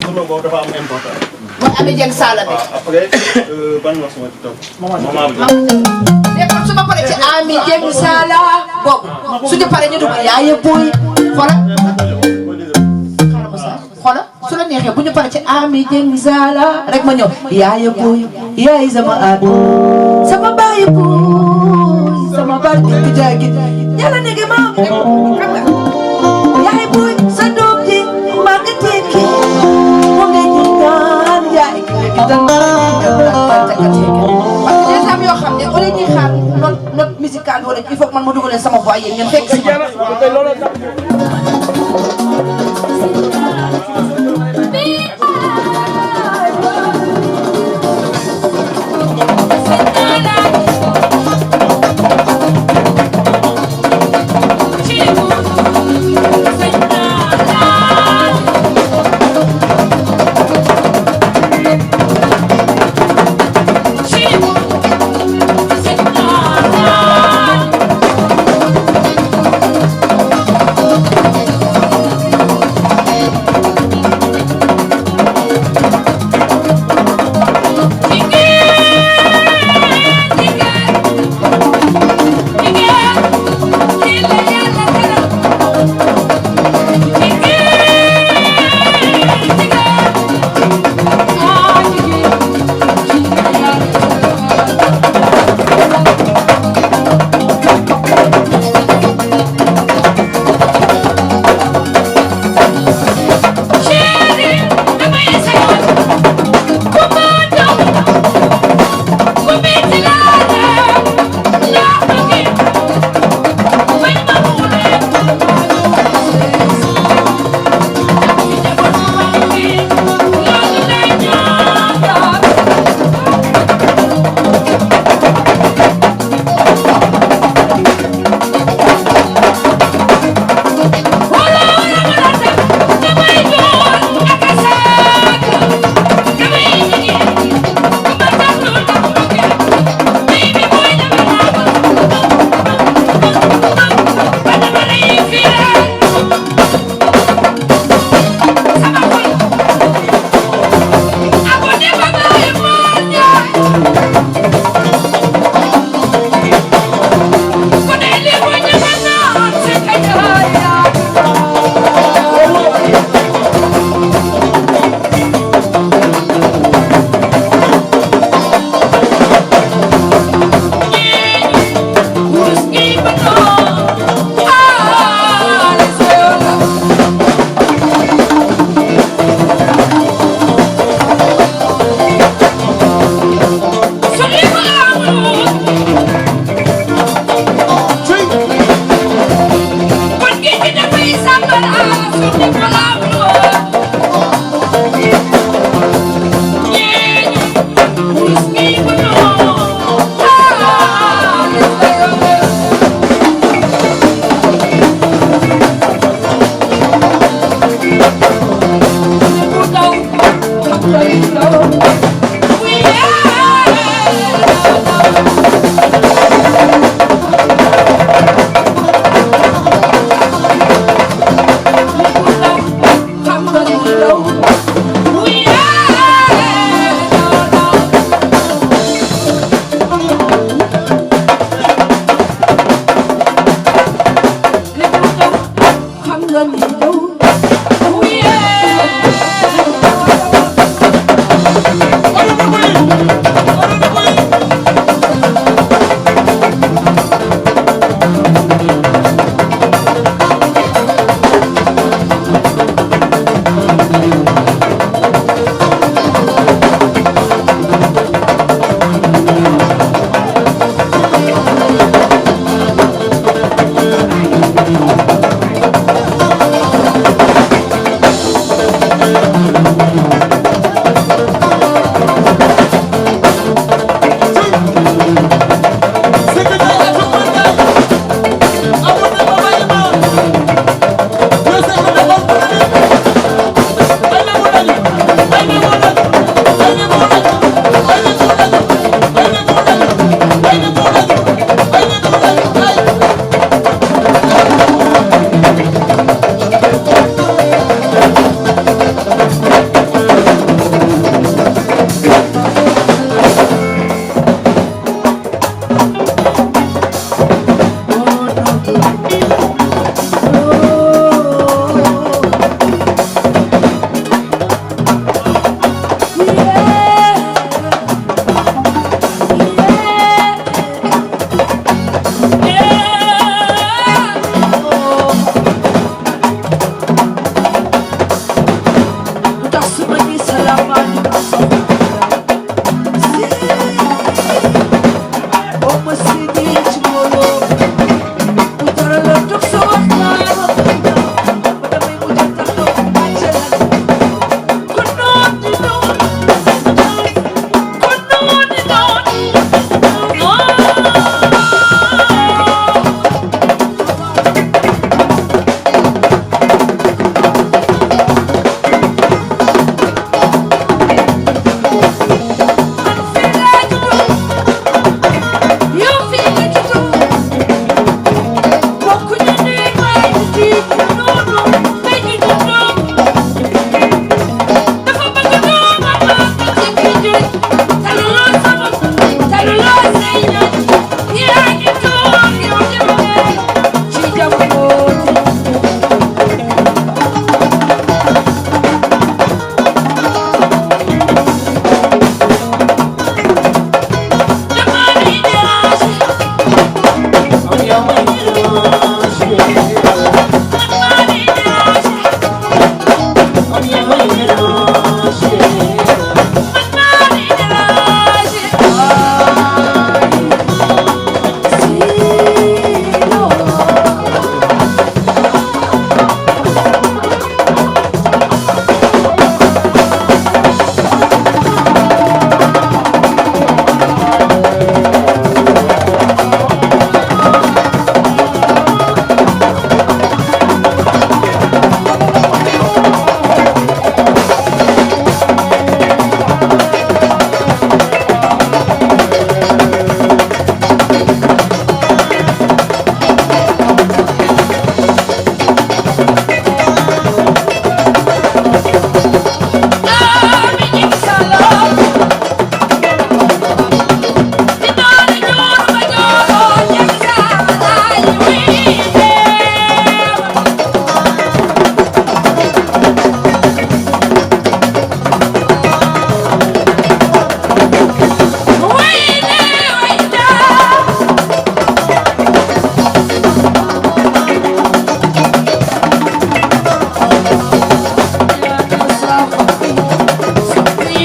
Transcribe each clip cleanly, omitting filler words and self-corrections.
solo boobu dafa am important. mooy Ami Dieng Sala bi. après ban wax sama ci toog. maman bi. léegi kon su ma paree ci Ami Dieng Sala boobu su ñu paree ñu dugg yaaya booy xoolal su la neexee bu ñu paree ci Ami Dieng Sala rek ma ñëw yaaya booy yaay sama aat sama baay booy sama baay dikk jaagi yàlla nege maam xam nga yaay booy sa doom ji maa ngi tekki mu ngi ñaan yaay ki tan parce que des am yoo xam ne au lieu ñuy xaar note musicale wala il faut que man ma dugalee sama voix yéen ngeen fekk si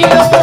yëpp